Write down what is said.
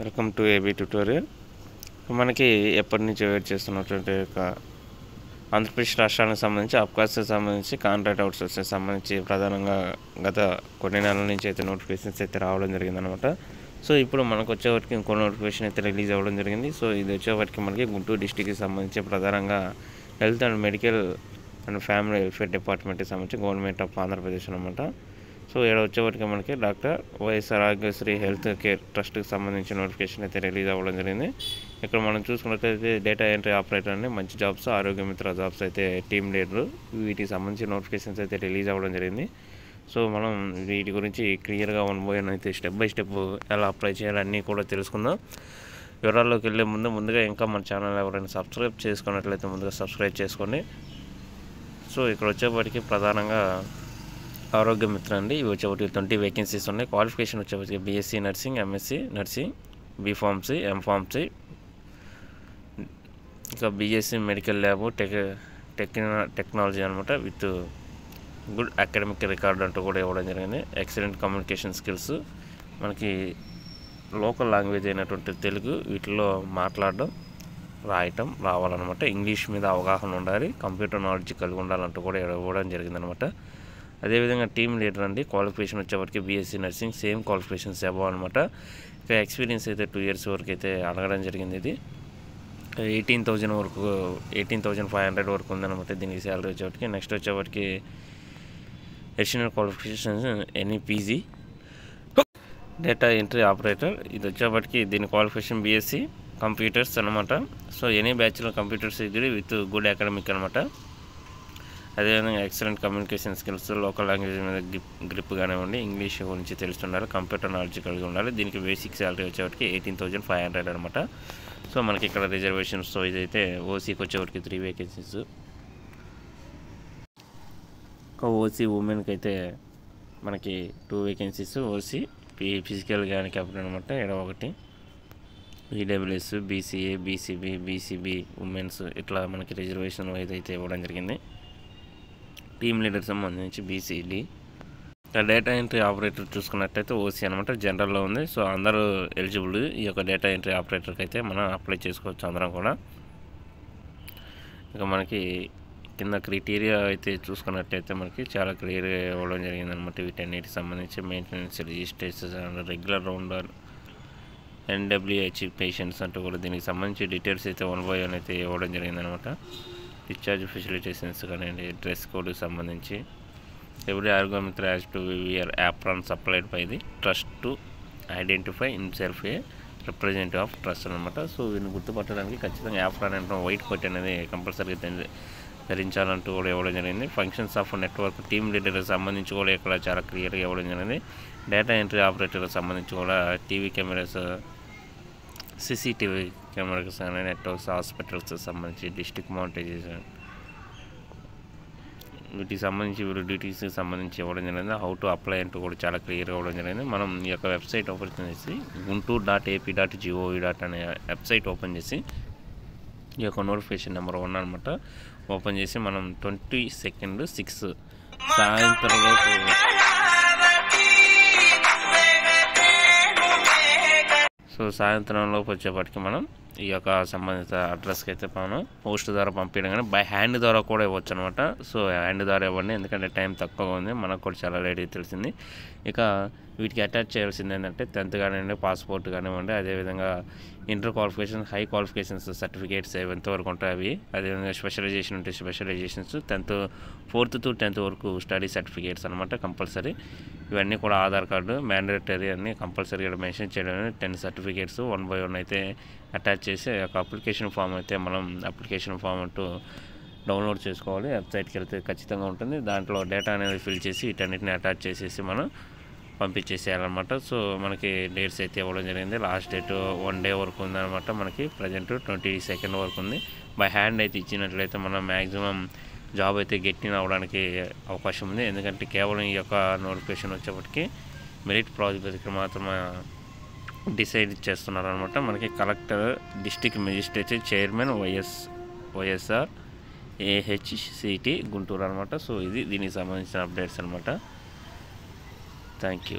Welcome to AB tutorial. మనకి ఎప్పటి నుంచి వెయిట్ చేస్తున్నటువంటి ఆంధ్రప్రదేశ్ రాష్ట్రానికి సంబంధించి APCOSకి సంబంధించి కాంట్రాక్ట్ అవుట్సోర్సింగ్ సంబంధించి ప్రధానంగా గత కొన్ని నెలల నుంచి అయితే నోటిఫికేషన్స్ అయితే రావడం జరిగిందనమాట. సో ఇప్పుడు మనకు వచ్చేవాటికి ఇంకో నోటిఫికేషన్ అయితే రిలీజ్ అవ్వడం జరిగింది. సో ఇది వచ్చేవాటికి మనకి గుంటూరు డిస్టిక్కి సంబంధించి ప్రధానంగా health and medical and family welfare డిపార్ట్మెంట్కి సంబంధించి గవర్నమెంట్ ఆఫ్ ఆంధ్రప్రదేశ్ అనమాట. సో ఇక్కడ వచ్చేవాటికి మనకి doctor YSR Aarogyasri health care ట్రస్ట్కి సంబంధించిన నోటిఫికేషన్ అయితే రిలీజ్ అవ్వడం జరిగింది. ఇక్కడ మనం చూసుకున్నట్లయితే డేటా ఎంట్రీ ఆపరేటర్ అని మంచి జాబ్స్, ఆరోగ్య మిత్ర జాబ్స్ అయితే టీమ్ లీడర్, వీటికి సంబంధించిన నోటిఫికేషన్స్ అయితే రిలీజ్ అవ్వడం జరిగింది. సో మనం వీటి గురించి క్లియర్గా అయితే స్టెప్ బై స్టెప్ ఎలా అప్లై చేయాలి అన్నీ కూడా తెలుసుకుందాం. వివరాల్లోకి వెళ్ళే ముందుగా ఇంకా మన ఛానల్ ఎవరైనా సబ్స్క్రైబ్ చేసుకున్నట్లయితే ముందుగా సబ్స్క్రైబ్ చేసుకోండి. సో ఇక్కడ వచ్చేప్పటికి ప్రధానంగా ఆరోగ్య మిత్ర అండి. ఇవి వచ్చేప్పటికి 20 వేకెన్సీస్ ఉన్నాయి. క్వాలిఫికేషన్ వచ్చేప్పటికి BSc nursing, MSc nursing, B Pharmacy, M Pharmacy, ఇంకా బీఎస్సీ మెడికల్ ల్యాబ్ టెక్నాలజీ అనమాట, విత్ గుడ్ అకాడమిక్ రికార్డ్ అంటూ కూడా ఇవ్వడం జరిగింది. ఎక్సలెంట్ కమ్యూనికేషన్ స్కిల్స్, మనకి లోకల్ లాంగ్వేజ్ అయినటువంటి తెలుగు, వీటిలో మాట్లాడడం రాయటం రావాలన్నమాట. ఇంగ్లీష్ మీద అవగాహన ఉండాలి, కంప్యూటర్ నాలెడ్జ్ కలిగి ఉండాలంటూ కూడా ఇవ్వడం జరిగిందనమాట. అదేవిధంగా టీమ్ లీడర్ అండి. క్వాలిఫికేషన్ వచ్చేప్పటికి BSc nursing, same qualifications above అనమాట. ఇంకా ఎక్స్పీరియన్స్ అయితే 2 years వరకు అయితే అడగడం జరిగింది. ఇది 18,000 వరకు 18,500 వరకు ఉందన్నమాట దీనికి శాలరీ వచ్చేప్పటికి. నెక్స్ట్ వచ్చేప్పటికి additional qualifications any PG data entry operator. ఇది వచ్చేప్పటికి దీని క్వాలిఫికేషన్ బీఎస్సీ కంప్యూటర్స్ అనమాట. So any bachelor computers degree with good academic అనమాట. అదేవిధంగా excellent communication skills, local language మీద గ్రిప్ కానివ్వండి, ఇంగ్లీష్ గురించి తెలుస్తుండాలి, కంప్యూటర్ నాలెడ్జ్ కలిగి ఉండాలి. దీనికి బేసిక్ శాలరీ వచ్చేవాటికి 18,500 అనమాట. సో మనకి ఇక్కడ రిజర్వేషన్స్ ఇదైతే ఓసీకి వచ్చేవాటికి 3 వేకెన్సీస్, ఓసీ ఉమెన్కి అయితే మనకి 2 వేకెన్సీస్, ఓసీ ఫిజికల్ కానీ క్యాపిటల్ అనమాట. ఇక్కడ ఒకటి EWS, BCA, BCB, BCB women's ఇట్లా మనకి రిజర్వేషన్ ఏదైతే ఇవ్వడం జరిగింది. టీమ్ లీడర్ సంబంధించి బీసీడీ. డేటా ఎంట్రీ ఆపరేటర్ చూసుకున్నట్టయితే ఓసీ అనమాట, జనరల్లో ఉంది. సో అందరూ ఎలిజిబుల్ ఈ యొక్క డేటా ఎంట్రీ ఆపరేటర్కి అయితే మనం అప్లై చేసుకోవచ్చు అందరం కూడా. ఇక మనకి కింద క్రైటీరియా అయితే చూసుకున్నట్టయితే మనకి చాలా క్లియర్గా ఇవ్వడం జరిగిందనమాట. వీటన్నిటికి సంబంధించి maintenance, registrations and regular rounder, NWH patients అంటూ కూడా దీనికి సంబంధించి డీటెయిల్స్ అయితే 1 by 1 అయితే ఇవ్వడం జరిగిందనమాట. డిశ్చార్జ్ ఫెసిలిటేషన్స్ కానివ్వండి, డ్రెస్ కోడ్కి సంబంధించి every Aarogya Mitra has to wear apron supplied by the trust to identify himself a representative of trust అనమాట. సో వీటిని గుర్తుపట్టడానికి ఖచ్చితంగా యాప్రాన్ అంటే వైట్ కోట్ అనేది కంపల్సరీగా ధరించాలంటూ కూడా ఇవ్వడం జరిగింది. ఫంక్షన్స్ ఆఫ్ నెట్వర్క్ టీమ్ లీడర్కి సంబంధించి కూడా ఇక్కడ చాలా క్లియర్గా ఇవ్వడం జరిగింది. డేటా ఎంట్రీ ఆపరేటర్కి సంబంధించి కూడా టీవీ కెమెరాస్, సీసీటీవీ కెమెరాకి సంబంధించి నెట్వర్క్స్, హాస్పిటల్స్కి సంబంధించి డిస్ట్రిక్ట్ మౌంటైజేషన్, వీటికి సంబంధించి వీరు డ్యూటీస్కి సంబంధించి ఇవ్వడం జరిగింది. హౌ టు అప్లై అంటూ కూడా చాలా క్లియర్గా ఇవ్వడం జరిగింది. మనం ఈ యొక్క వెబ్సైట్ ఓపెన్ చేసి guntur.ap.gov. అనే వెబ్సైట్ ఓపెన్ చేసి ఈ యొక్క నోటిఫికేషన్ నెంబర్ 1 అనమాట ఓపెన్ చేసి మనం 22nd 6 సాయంత్రంలోపు సాయంత్రంలోపు వచ్చేప్పటికి మనం ఈ యొక్క సంబంధిత అడ్రస్కి అయితే మనం పోస్ట్ ద్వారా పంపించడం కానీ బై హ్యాండ్ ద్వారా కూడా ఇవ్వచ్చు అనమాట. సో హ్యాండ్ ద్వారా ఇవ్వండి, ఎందుకంటే టైం తక్కువగా ఉంది, మనకు కూడా చాలా లేట్ తెలిసింది. ఇక వీటికి అటాచ్ చేయాల్సింది ఏంటంటే 10th కానివ్వండి, పాస్పోర్ట్ కానివ్వండి, అదేవిధంగా inter qualification, high qualifications certificates ఎంతవరకు ఉంటాయి అవి, అదేవిధంగా స్పెషలైజేషన్ ఉంటే స్పెషలైజేషన్స్, 4th to 10th వరకు స్టడీ సర్టిఫికేట్స్ అనమాట కంపల్సరీ. ఇవన్నీ కూడా ఆధార్ కార్డు మ్యాండేటరీ అన్నీ కంపల్సరీగా మెన్షన్ చేయడం. 10 సర్టిఫికేట్స్ 1 by 1 అయితే అటాచ్ చేసి ఒక అప్లికేషన్ ఫామ్ అయితే మనం అప్లికేషన్ ఫామ్ అంటూ డౌన్లోడ్ చేసుకోవాలి. వెబ్సైట్కి వెళ్తే ఖచ్చితంగా ఉంటుంది. దాంట్లో డేటా అనేది ఫిల్ చేసి వీటన్నిటిని అటాచ్ చేసేసి మనం పంపించేసేయాలన్నమాట. సో మనకి డేట్స్ అయితే ఇవ్వడం జరిగింది. లాస్ట్ డేట్ 1 day వరకు ఉందన్నమాట. మనకి ప్రజెంట్ 22nd వరకు ఉంది. బై హ్యాండ్ అయితే ఇచ్చినట్లయితే మనం మ్యాక్సిమం జాబ్ అయితే గెట్టిన అవ్వడానికి అవకాశం ఉంది. ఎందుకంటే కేవలం ఈ యొక్క నోటిఫికేషన్ వచ్చేప్పటికి మెరిట్ ప్రాతిపదికన మాత్రమే డిసైడ్ చేస్తున్నారనమాట. మనకి collector, district magistrate, chairman YSR AHCT Guntur అనమాట. సో ఇది దీనికి సంబంధించిన అప్డేట్స్ అనమాట. Thank you.